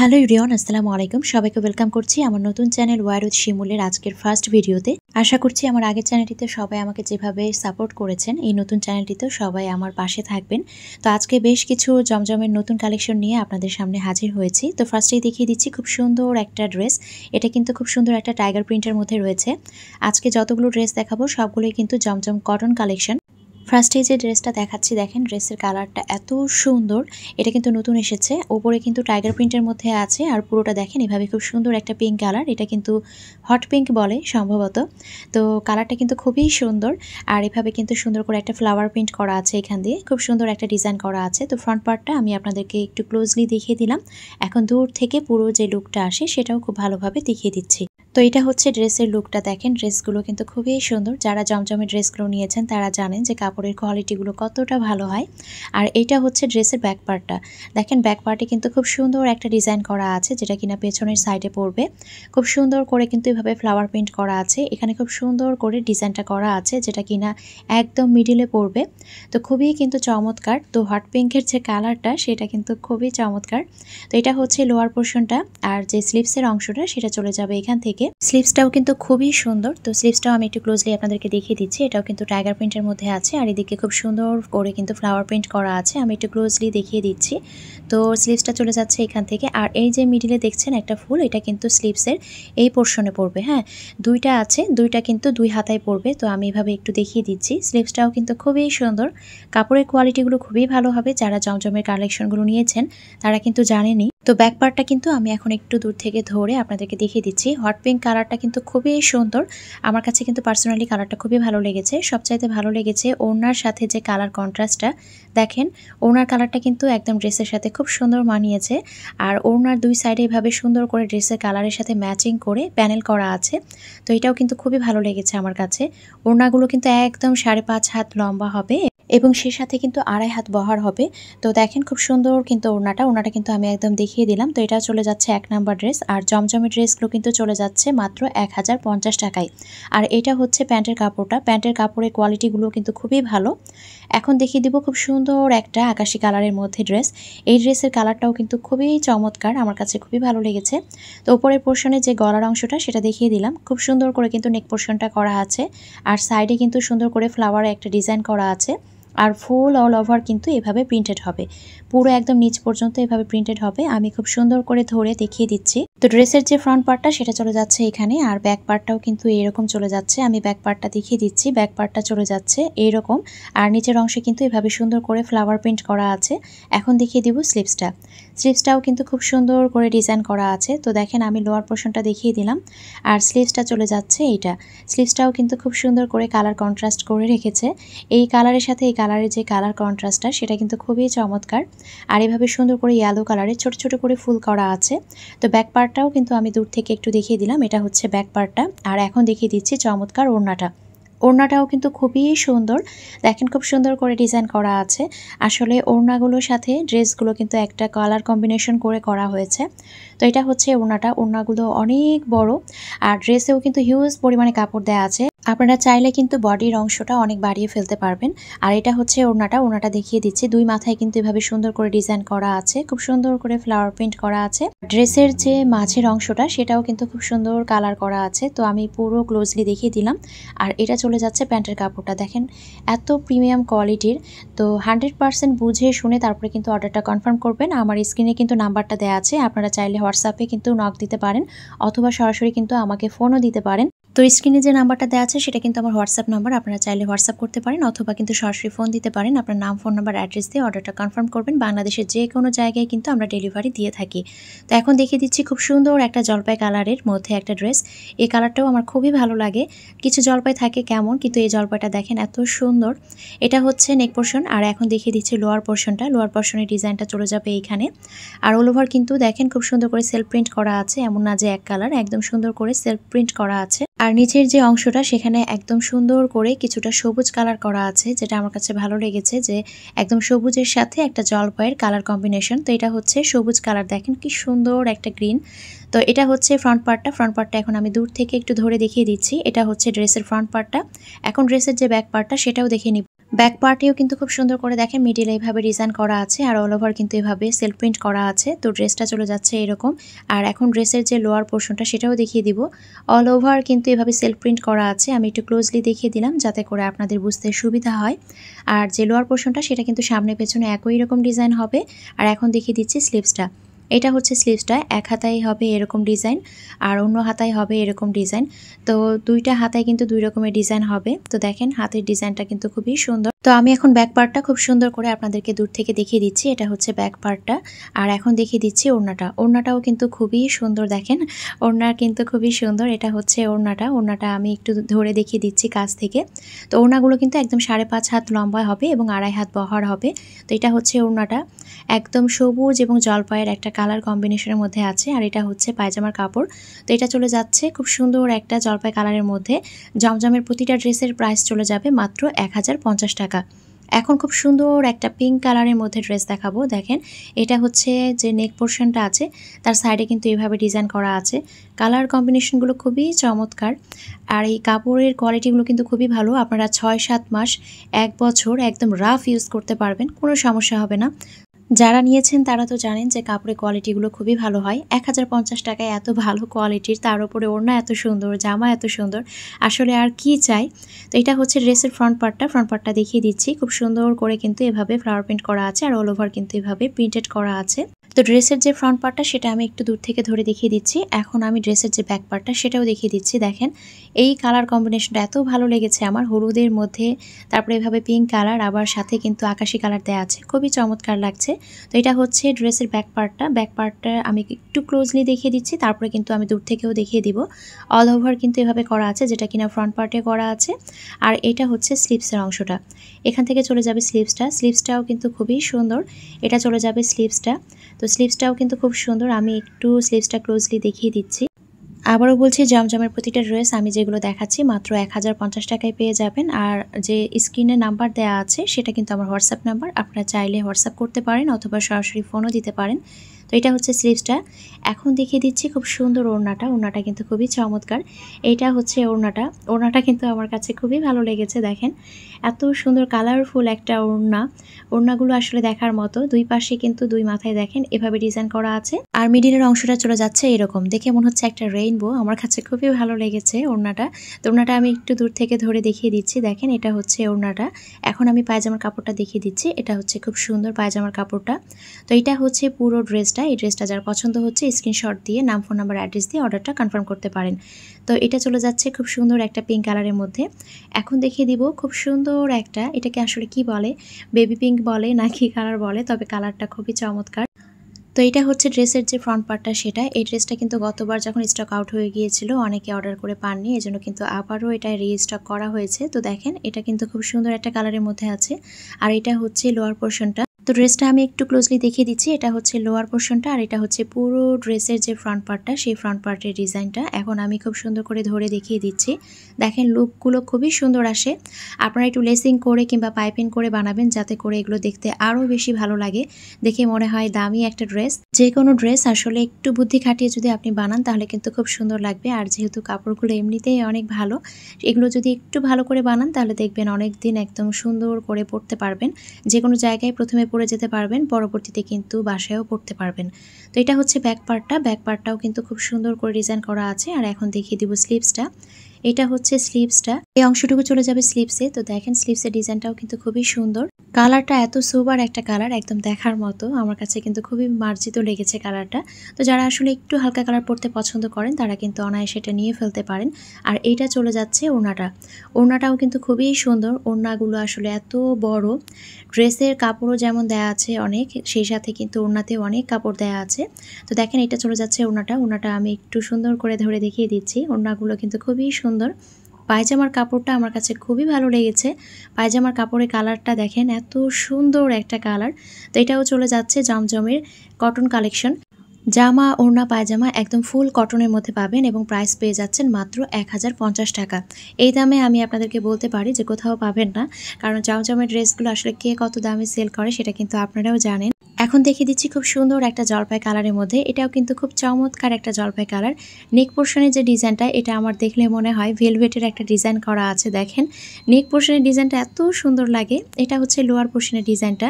Hello everyone, আসসালামু আলাইকুম। সবাইকে ওয়েলকাম করছি আমার নতুন চ্যানেল ওয়ার উইথ শিমুলের আজকের ফার্স্ট ভিডিওতে। আশা করছি আমার আগের চ্যানেলটিতে সবাই আমাকে যেভাবে সাপোর্ট করেছেন এই নতুন চ্যানেলটিতেও সবাই আমার পাশে থাকবেন। তো আজকে বেশ কিছু জমজমের নতুন কালেকশন নিয়ে আপনাদের সামনে হাজির হয়েছি। তো ফার্স্টেই দেখিয়ে দিচ্ছি খুব সুন্দর একটা ড্রেস। এটা কিন্তু খুব সুন্দর একটা টাইগার প্রিন্টের মধ্যে রয়েছে। আজকে যতগুলো ড্রেস দেখাবো সবগুলোই কিন্তু জমজম কটন কালেকশন। ফার্স্টে যে ড্রেসটা দেখাচ্ছি দেখেন, ড্রেসের কালারটা এত সুন্দর। এটা কিন্তু নতুন এসেছে, ওপরে কিন্তু টাইগার প্রিন্টের মধ্যে আছে আর পুরোটা দেখেন এভাবে খুব সুন্দর একটা পিঙ্ক কালার। এটা কিন্তু হট পিঙ্ক বলে সম্ভবত। তো কালারটা কিন্তু খুবই সুন্দর আর এভাবে কিন্তু সুন্দর করে একটা ফ্লাওয়ার প্রিন্ট করা আছে, এখান দিয়ে খুব সুন্দর একটা ডিজাইন করা আছে। তো ফ্রন্ট পার্টটা আমি আপনাদেরকে একটু ক্লোজলি দেখিয়ে দিলাম। এখন দূর থেকে পুরো যে লুকটা আসে সেটাও খুব ভালোভাবে দেখিয়ে দিচ্ছি। তো এটা হচ্ছে ড্রেসের লুকটা, দেখেন ড্রেসগুলো কিন্তু খুবই সুন্দর। যারা জমজমের ড্রেসগুলো নিয়েছেন তারা জানেন যে কাপড়ের কোয়ালিটিগুলো কতটা ভালো হয়। আর এটা হচ্ছে ড্রেসের ব্যাক পার্টটা, দেখেন ব্যাক পার্টে কিন্তু খুব সুন্দর একটা ডিজাইন করা আছে যেটা কিনা পেছনের সাইডে পড়বে। খুব সুন্দর করে কিন্তু এভাবে ফ্লাওয়ার প্রিন্ট করা আছে, এখানে খুব সুন্দর করে ডিজাইনটা করা আছে যেটা কিনা একদম মিডিলে পড়বে। তো খুবই কিন্তু চমৎকার। তো হট পিঙ্কের যে কালারটা সেটা কিন্তু খুবই চমৎকার। তো এটা হচ্ছে লোয়ার পোর্শনটা, আর যে স্লিভসের অংশটা সেটা চলে যাবে এখান থেকে। স্লিভসটাও কিন্তু খুবই সুন্দর। তো স্লিভসটাও আমি একটু ক্লোজলি আপনাদেরকে দেখিয়ে দিচ্ছি। এটাও কিন্তু টাইগার প্রিন্টের মধ্যে আছে আর এদিকে খুব সুন্দর করে কিন্তু ফ্লাওয়ার প্রিন্ট করা আছে, আমি একটু ক্লোজলি দেখিয়ে দিচ্ছি। তো স্লিভসটা চলে যাচ্ছে এখান থেকে, আর এই যে মিডিলে দেখছেন একটা ফুল, এটা কিন্তু স্লিভসের এই পোর্শনে পড়বে। হ্যাঁ, দুইটা আছে, দুইটা কিন্তু দুই হাতায় পড়বে। তো আমি এভাবে একটু দেখিয়ে দিচ্ছি। স্লিভসটাও কিন্তু খুবই সুন্দর, কাপড়ের কোয়ালিটিগুলো খুবই ভালো হবে। যারা জমজমের কালেকশনগুলো নিয়েছেন তারা কিন্তু জানেনই। তো ব্যাক পার্টটা কিন্তু আমি এখন একটু দূর থেকে ধরে আপনাদেরকে দেখিয়ে দিচ্ছি। হট পিঙ্ক কালারটা কিন্তু খুবই সুন্দর, আমার কাছে কিন্তু পার্সোনালি কালারটা খুবই ভালো লেগেছে। সবচাইতে ভালো লেগেছে ওড়নার সাথে যে কালার কন্ট্রাস্টটা, দেখেন ওড়নার কালারটা কিন্তু একদম ড্রেসের সাথে খুব সুন্দর মানিয়েছে। আর ওড়নার দুই সাইডে এভাবে সুন্দর করে ড্রেসের কালারের সাথে ম্যাচিং করে প্যানেল করা আছে। তো এটাও কিন্তু খুবই ভালো লেগেছে আমার কাছে। ওড়নাগুলো কিন্তু একদম 5.5 হাত লম্বা হবে এবং সে সাথে কিন্তু 2.5 হাত বহর হবে। তো দেখেন খুব সুন্দর কিন্তু ওড়নাটা কিন্তু আমি একদম দেখিয়ে দিলাম। তো এটা চলে যাচ্ছে 1 নাম্বার ড্রেস, আর জমজমের ড্রেসগুলো কিন্তু চলে যাচ্ছে মাত্র 1050 টাকায়। আর এটা হচ্ছে প্যান্টের কাপড়টা, প্যান্টের কাপড়ের কোয়ালিটিগুলো কিন্তু খুবই ভালো। এখন দেখিয়ে দিব খুব সুন্দর একটা আকাশি কালারের মধ্যে ড্রেস। এই ড্রেসের কালারটাও কিন্তু খুবই চমৎকার, আমার কাছে খুবই ভালো লেগেছে। তো উপরের পোর্শনে যে গলার অংশটা সেটা দেখিয়ে দিলাম, খুব সুন্দর করে কিন্তু নেক পোর্শনটা করা আছে আর সাইডে কিন্তু সুন্দর করে ফ্লাওয়ারে একটা ডিজাইন করা আছে। আর ফুল অল ওভার কিন্তু এভাবে প্রিন্টেড হবে, পুরো একদম নিচ পর্যন্ত এভাবে প্রিন্টেড হবে। আমি খুব সুন্দর করে ধরে দেখিয়ে দিচ্ছি। তো ড্রেসের যে ফ্রন্ট পার্টটা সেটা চলে যাচ্ছে এখানে, আর ব্যাক পার্টটাও কিন্তু এরকম চলে যাচ্ছে। আমি ব্যাক পার্টটা দেখিয়ে দিচ্ছি, ব্যাক পার্টটা চলে যাচ্ছে এরকম, আর নিচের অংশে কিন্তু এভাবে সুন্দর করে ফ্লাওয়ার প্রিন্ট করা আছে। এখন দেখিয়ে দিব স্লিভসটা, স্লিভসটাও কিন্তু খুব সুন্দর করে ডিজাইন করা আছে। তো দেখেন আমি লোয়ার পোর্শনটা দেখিয়ে দিলাম, আর স্লিভসটা চলে যাচ্ছে এইটা। স্লিভসটাও কিন্তু খুব সুন্দর করে কালার কন্ট্রাস্ট করে রেখেছে। এই কালারের সাথে এই কালারের যে কালার কন্ট্রাস্টটা সেটা কিন্তু খুবই চমৎকার। আর এভাবে সুন্দর করে ইয়েলো কালারে ছোট ছোট করে ফুল করা আছে। তো ব্যাক পার্টটাও কিন্তু আমি দূর থেকে একটু দেখিয়ে দিলাম, এটা হচ্ছে ব্যাক পার্টটা। আর এখন দেখিয়ে দিচ্ছি চমৎকার ওড়নাটা, ওড়নাটাও কিন্তু খুবই সুন্দর। দেখেন খুব সুন্দর করে ডিজাইন করা আছে। আসলে ওড়নাগুলোর সাথে ড্রেসগুলো কিন্তু একটা কালার কম্বিনেশন করে করা হয়েছে। তো এটা হচ্ছে ওড়নাটা, ওড়নাগুলো অনেক বড় আর ড্রেসেও কিন্তু হিউজ পরিমাণে কাপড় দেওয়া আছে। আপনারা চাইলে কিন্তু বডির অংশটা অনেক বাড়িয়ে ফেলতে পারবেন। আর এটা হচ্ছে ওড়নাটা দেখিয়ে দিচ্ছি। দুই মাথায় কিন্তু এভাবে সুন্দর করে ডিজাইন করা আছে, খুব সুন্দর করে ফ্লাওয়ার প্রিন্ট করা আছে। ড্রেসের যে মাঝের অংশটা সেটাও কিন্তু খুব সুন্দর কালার করা আছে। তো আমি পুরো ক্লোজলি দেখিয়ে দিলাম। আর এটা চলে যাচ্ছে প্যান্টের কাপড়টা, দেখেন এত প্রিমিয়াম কোয়ালিটির। তো 100% বুঝে শুনে তারপরে কিন্তু অর্ডারটা কনফার্ম করবেন। আমার স্ক্রিনে কিন্তু নাম্বারটা দেওয়া আছে, আপনারা চাইলে হোয়াটসঅ্যাপে কিন্তু নক দিতে পারেন অথবা সরাসরি কিন্তু আমাকে ফোনও দিতে পারেন। তো স্ক্রিনে যে নাম্বারটা দেওয়া আছে সেটা কিন্তু আমার হোয়াটসঅ্যাপ নাম্বার, আপনারা চাইলে হোয়াটসঅ্যাপ করতে পারেন অথবা কিন্তু সরাসরি ফোন দিতে পারেন। আপনার নাম, ফোন নাম্বার, অ্যাড্রেস দিয়ে অর্ডারটা কনফার্ম করবেন। বাংলাদেশের যে কোনো জায়গায় কিন্তু আমরা ডেলিভারি দিয়ে থাকি। তো এখন দেখিয়ে দিচ্ছি খুব সুন্দর একটা জলপাই কালারের মধ্যে একটা ড্রেস। এই কালারটাও আমার খুবই ভালো লাগে। কিছু জলপাই থাকে কেমন, কিন্তু এই জলপাইটা দেখেন এত সুন্দর। এটা হচ্ছে নেক পোর্শন, আর এখন দেখিয়ে দিচ্ছি লোয়ার পোর্শনটা। লোয়ার পোর্শনের ডিজাইনটা চলে যাবে এইখানে। আর অল ওভার কিন্তু দেখেন খুব সুন্দর করে সেলফ প্রিন্ট করা আছে, এমন না যে এক কালার, একদম সুন্দর করে সেলফ প্রিন্ট করা আছে। আর নিচের যে অংশটা সেখানে একদম সুন্দর করে কিছুটা সবুজ কালার করা আছে, যেটা আমার কাছে ভালো লেগেছে যে একদম সবুজের সাথে একটা জলপাইয়ের কালার কম্বিনেশন। তো এটা হচ্ছে সবুজ কালার, দেখেন কি সুন্দর একটা গ্রিন। তো এটা হচ্ছে ফ্রন্ট পার্টটা এখন আমি দূর থেকে একটু ধরে দেখিয়ে দিচ্ছি। এটা হচ্ছে ড্রেসের ফ্রন্ট পার্টটা। এখন ড্রেসের যে ব্যাক পার্টটা সেটাও দেখিয়ে নিব। ব্যাক পার্টেও কিন্তু খুব সুন্দর করে দেখেন মিডিলে এইভাবে ডিজাইন করা আছে আর অল ওভার কিন্তু এভাবে সেলফ প্রিন্ট করা আছে। তো ড্রেসটা চলে যাচ্ছে এরকম। আর এখন ড্রেসের যে লোয়ার পোর্শনটা সেটাও দেখিয়ে দিব। অল ওভার কিন্তু এভাবে সেলফ প্রিন্ট করা আছে। আমি একটু ক্লোজলি দেখিয়ে দিলাম যাতে করে আপনাদের বুঝতে সুবিধা হয়। আর যে লোয়ার পোর্শনটা সেটা কিন্তু সামনে পেছনে একই রকম ডিজাইন হবে। আর এখন দেখিয়ে দিচ্ছি স্লিভসটা। এটা হচ্ছে স্লিভসটা, এক হাতায় হবে এরকম ডিজাইন আর অন্য হাতায় হবে এরকম ডিজাইন। তো দুইটা হাতায় কিন্তু দুই রকমের ডিজাইন হবে। তো দেখেন হাতের ডিজাইনটা কিন্তু খুবই সুন্দর। তো আমি এখন ব্যাক পার্টটা খুব সুন্দর করে আপনাদেরকে দূর থেকে দেখিয়ে দিচ্ছি। এটা হচ্ছে ব্যাক পার্টটা। আর এখন দেখিয়ে দিচ্ছি ওড়নাটা। ওড়নাটাও কিন্তু খুবই সুন্দর, দেখেন ওড়না কিন্তু খুবই সুন্দর। এটা হচ্ছে ওড়নাটা আমি একটু ধরে দেখিয়ে দিচ্ছি কাছ থেকে। তো ওড়নাগুলো কিন্তু একদম 5.5 হাত লম্বা হবে এবং 2.5 হাত বহর হবে। তো এটা হচ্ছে ওড়নাটা, একদম সবুজ এবং জলপাইয়ের একটা কালার কম্বিনেশনের মধ্যে আছে। আর এটা হচ্ছে পায়জামার কাপড়। তো এটা চলে যাচ্ছে খুব সুন্দর একটা জলপাই কালারের মধ্যে। জমজমের প্রতিটা ড্রেসের প্রাইস চলে যাবে মাত্র 1050 টাকা। এখন খুব সুন্দর একটা পিঙ্ক কালারের মধ্যে ড্রেস দেখাবো। দেখেন এটা হচ্ছে যে নেক পোর্শনটা আছে তার সাইডে কিন্তু এইভাবে ডিজাইন করা আছে। কালার কম্বিনেশনগুলো খুবই চমৎকার। আর এই কাপড়ের কোয়ালিটিগুলো কিন্তু খুবই ভালো। আপনারা 6-7 মাস 1 বছর একদম রাফ ইউজ করতে পারবেন, কোনো সমস্যা হবে না। যারা নিয়েছেন তারা তো জানেন যে কাপড়ের কোয়ালিটিগুলো খুবই ভালো হয়। 1050 টাকায় এত ভালো কোয়ালিটির, তার উপরে ওড়না এত সুন্দর, জামা এত সুন্দর, আসলে আর কি চাই। তো এটা হচ্ছে ড্রেসের ফ্রন্ট পার্টটা দেখিয়ে দিচ্ছি। খুব সুন্দর করে কিন্তু এভাবে ফ্লাওয়ার প্রিন্ট করা আছে আর অল ওভার কিন্তু এভাবে প্রিন্টেড করা আছে। তো ড্রেসের যে ফ্রন্ট পার্টটা সেটা আমি একটু দূর থেকে ধরে দেখিয়ে দিচ্ছি। এখন আমি ড্রেসের যে ব্যাক পার্টটা সেটাও দেখিয়ে দিচ্ছি। দেখেন এই কালার কম্বিনেশনটা এত ভালো লেগেছে আমার, হলুদের মধ্যে তারপরে এভাবে পিঙ্ক কালার, আবার সাথে কিন্তু আকাশি কালার দেওয়া আছে, খুবই চমৎকার লাগছে। তো এটা হচ্ছে ড্রেসের ব্যাক পার্টটা আমি একটু ক্লোজলি দেখিয়ে দিচ্ছি, তারপরে কিন্তু আমি দূর থেকেও দেখিয়ে দিব। অল ওভার কিন্তু এভাবে করা আছে, যেটা কিনা ফ্রন্ট পার্টে করা আছে। আর এটা হচ্ছে স্লিভসের অংশটা, এখান থেকে চলে যাবে স্লিভসটাও কিন্তু খুবই সুন্দর। এটা চলে যাবে স্লিভসটা। তো স্লিভসটাও কিন্তু খুব সুন্দর। আমি একটু স্লিভসটা ক্লোজলি দেখিয়ে দিচ্ছি। আবারও বলছি, জমজমের প্রতিটা ড্রেস আমি যেগুলো দেখাচ্ছি মাত্র 1050 টাকায় পেয়ে যাবেন। আর যে স্ক্রিনে নাম্বার দেওয়া আছে সেটা কিন্তু আমার হোয়াটসঅ্যাপ নাম্বার, আপনারা চাইলে হোয়াটসঅ্যাপ করতে পারেন অথবা সরাসরি ফোনও দিতে পারেন। তো এটা হচ্ছে স্লিভসটা। এখন দেখিয়ে দিচ্ছি খুব সুন্দর ওড়নাটা কিন্তু খুবই চমৎকার। এইটা হচ্ছে ওড়নাটা কিন্তু আমার কাছে খুবই ভালো লেগেছে। দেখেন এত সুন্দর কালারফুল একটা ওড়নাগুলো আসলে দেখার মতো। দুই পাশে কিন্তু দুই মাথায় দেখেন এভাবে ডিজাইন করা আছে। আর মিডিলের অংশটা চলে যাচ্ছে এরকম, দেখে মনে হচ্ছে একটা রেইনবো। আমার কাছে খুবই ভালো লেগেছে ওড়নাটা। তো ওড়নাটা আমি একটু দূর থেকে ধরে দেখিয়ে দিচ্ছি। দেখেন এটা হচ্ছে ওড়নাটা। এখন আমি পায়জামার কাপড়টা দেখিয়ে দিচ্ছি। এটা হচ্ছে খুব সুন্দর পায়জামার কাপড়টা। তো এটা হচ্ছে পুরো ড্রেসটা। এই ড্রেসটা যার পছন্দ হচ্ছে স্ক্রিনশট দিয়ে নাম, ফোন নাম্বার, অ্যাড্রেস দিয়ে অর্ডারটা কনফার্ম করতে পারেন। তো এটা চলে যাচ্ছে খুব সুন্দর একটা পিঙ্ক কালারের মধ্যে। এখন দেখিয়ে দিব খুব সুন্দর একটা, এটাকে আসলে কি বলে, বেবি পিঙ্ক বলে নাকি কালার বলে, তবে কালারটা খুবই চমৎকার। তো এটা হচ্ছে ড্রেসের যে ফ্রন্ট পার্টটা সেটা। এই ড্রেসটা কিন্তু গতবার যখন স্টক আউট হয়ে গিয়েছিল অনেকে অর্ডার করে পাননি, এজন্য কিন্তু আবারও এটা রিস্টক করা হয়েছে। তো দেখেন এটা কিন্তু খুব সুন্দর একটা কালারের মধ্যে আছে। আর এটা হচ্ছে লোয়ার পোর্শনটা। তো ড্রেসটা আমি একটু ক্লোজলি দেখিয়ে দিচ্ছি। এটা হচ্ছে লোয়ার পোর্শনটা আর এটা হচ্ছে পুরো ড্রেসের যে ফ্রন্ট পার্টটা, সেই ফ্রন্ট পার্টের ডিজাইনটা এখন আমি খুব সুন্দর করে ধরে দেখিয়ে দিচ্ছি। দেখেন লুকগুলো খুবই সুন্দর আসে। আপনারা একটু লেসিং করে কিংবা পাইপিং করে বানাবেন, যাতে করে এগুলো দেখতে আরও বেশি ভালো লাগে, দেখে মনে হয় দামি একটা ড্রেস। যে কোনো ড্রেস আসলে একটু বুদ্ধি খাটিয়ে যদি আপনি বানান তাহলে কিন্তু খুব সুন্দর লাগবে। আর যেহেতু কাপড়গুলো এমনিতেই অনেক ভালো, এগুলো যদি একটু ভালো করে বানান তাহলে দেখবেন অনেক দিন একদম সুন্দর করে পরতে পারবেন। যে কোনো জায়গায় প্রথমে পরে যেতে পারবেন, পরবর্তীতে কিন্তু বাসায়ও পরতে পারবেন। তো এটা হচ্ছে ব্যাক পার্টটাও কিন্তু খুব সুন্দর করে ডিজাইন করা আছে। আর এখন দেখিয়ে দিব স্লিভসটা। এটা হচ্ছে স্লিভসটা, এই অংশটুকু চলে যাবে স্লিভসে। তো দেখেন স্লিভসের ডিজাইনটাও কিন্তু খুবই সুন্দর। কালারটা এত সোবার একটা কালার, একদম দেখার মতো। আমার কাছে কিন্তু খুবই মার্জিত লেগেছে কালারটা। তো যারা আসলে একটু হালকা কালার পরতে পছন্দ করেন তারা কিন্তু অনায়াসে এটা নিয়ে ফেলতে পারেন। আর এইটা চলে যাচ্ছে ওড়নাটাও কিন্তু খুবই সুন্দর। ওড়নাগুলো আসলে এত বড়, ড্রেসের কাপড়ও যেমন দেয়া আছে অনেক, সেই সাথে কিন্তু ওড়নাতেও অনেক কাপড় দেয়া আছে। তো দেখেন এটা চলে যাচ্ছে ওড়নাটা আমি একটু সুন্দর করে ধরে দেখিয়ে দিচ্ছি। ওড়নাগুলো কিন্তু খুবই সুন্দর। পায়জামার কাপড়টা আমার কাছে খুবই ভালো লেগেছে। পায়জামার কাপড়ের কালারটা দেখেন এত সুন্দর একটা কালার। তো এটাও চলে যাচ্ছে জমজমের কটন কালেকশন। জামা, ওড়না, পায়জামা একদম ফুল কটনের মধ্যে পাবেন এবং প্রাইস পেয়ে যাচ্ছেন মাত্র ১,০৫০ টাকা। এই দামে আমি আপনাদেরকে বলতে পারি যে কোথাও পাবেন না। কারণ জমজমের ড্রেসগুলো আসলে কে কত দামে সেল করে সেটা কিন্তু আপনারাও জানেন। এখন দেখিয়ে দিচ্ছি খুব সুন্দর একটা জলপাই কালারের মধ্যে। এটাও কিন্তু খুব চমৎকার একটা জলপাই কালার। নেক পোরশনের যে ডিজাইনটা এটা আমার দেখলে মনে হয় ভেলভেটের একটা ডিজাইন করা আছে। দেখেন নেক পোরশনের ডিজাইনটা এত সুন্দর লাগে। এটা হচ্ছে লোয়ার পোরশনের ডিজাইনটা।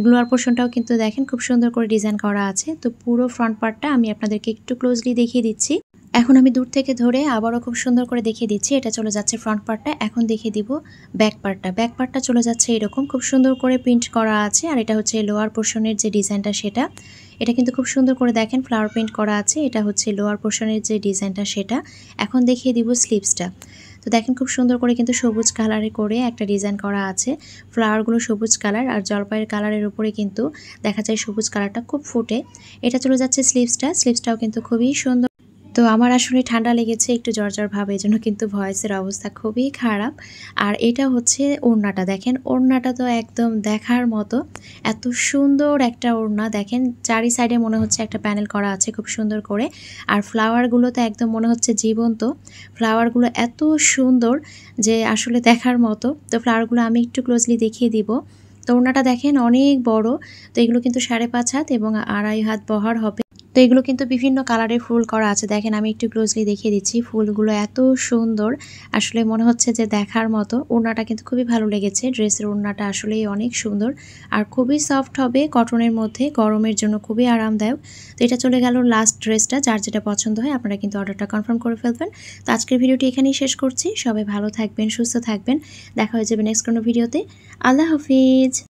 লোয়ার পোরশনটাও কিন্তু দেখেন খুব সুন্দর করে ডিজাইন করা আছে। তো পুরো ফ্রন্ট পার্টটা আমি আপনাদেরকে একটু ক্লোজলি দেখিয়ে দিচ্ছি। এখন আমি দূর থেকে ধরে আবারও খুব সুন্দর করে দেখিয়ে দিচ্ছি। এটা চলে যাচ্ছে ফ্রন্ট পার্টটা। এখন দেখিয়ে দিব ব্যাক পার্টটা। ব্যাক পার্টটা চলে যাচ্ছে এরকম খুব সুন্দর করে প্রিন্ট করা আছে। আর এটা হচ্ছে লোয়ার পোরশনের যে ডিজাইনটা সেটা। এটা কিন্তু খুব সুন্দর করে দেখেন ফ্লাওয়ার প্রিন্ট করা আছে। এটা হচ্ছে লোয়ার পোরশনের যে ডিজাইনটা সেটা। এখন দেখিয়ে দিব স্লিভসটা। তো দেখেন খুব সুন্দর করে কিন্তু সবুজ কালারে করে একটা ডিজাইন করা আছে। ফ্লাওয়ারগুলো সবুজ কালার আর জলপাইয়ের কালারের উপরে কিন্তু দেখা যায় সবুজ কালারটা খুব ফুটে। এটা চলে যাচ্ছে স্লিভসটা। স্লিভসটাও কিন্তু খুবই সুন্দর। তো আমার আসলে ঠান্ডা লেগেছে একটু জ্বর ভাব, এজন্য কিন্তু ভয়েসের অবস্থা খুবই খারাপ। আর এটা হচ্ছে ওড়নাটা। দেখেন ওড়নাটা তো একদম দেখার মতো। এত সুন্দর একটা ওড়না দেখেন, চারি সাইডে মনে হচ্ছে একটা প্যানেল করা আছে খুব সুন্দর করে। আর ফ্লাওয়ারগুলো তো একদম মনে হচ্ছে জীবন্ত। ফ্লাওয়ারগুলো এত সুন্দর যে আসলে দেখার মতো। তো ফ্লাওয়ারগুলো আমি একটু ক্লোজলি দেখিয়ে দিব। তো ওড়নাটা দেখেন অনেক বড়। তো এগুলো কিন্তু 5.5 হাত এবং 2.5 হাত বহর হবে। তো এগুলো কিন্তু বিভিন্ন কালারের ফুল করা আছে। দেখেন আমি একটু ক্লোজলি দেখিয়ে দিচ্ছি। ফুলগুলো এত সুন্দর, আসলে মনে হচ্ছে যে দেখার মতো। ওড়নাটা কিন্তু খুবই ভালো লেগেছে। ড্রেসের ওড়নাটা আসলেই অনেক সুন্দর আর খুবই সফট হবে কটনের মধ্যে, গরমের জন্য খুবই আরামদায়ক। তো এটা চলে গেল লাস্ট ড্রেসটা। যার যেটা পছন্দ হয় আপনারা কিন্তু অর্ডারটা কনফার্ম করে ফেলবেন। তো আজকের ভিডিওটি এখানেই শেষ করছি। সবাই ভালো থাকবেন, সুস্থ থাকবেন। দেখা হয়ে যাবে নেক্সট কোনো ভিডিওতে। আল্লাহ হাফিজ।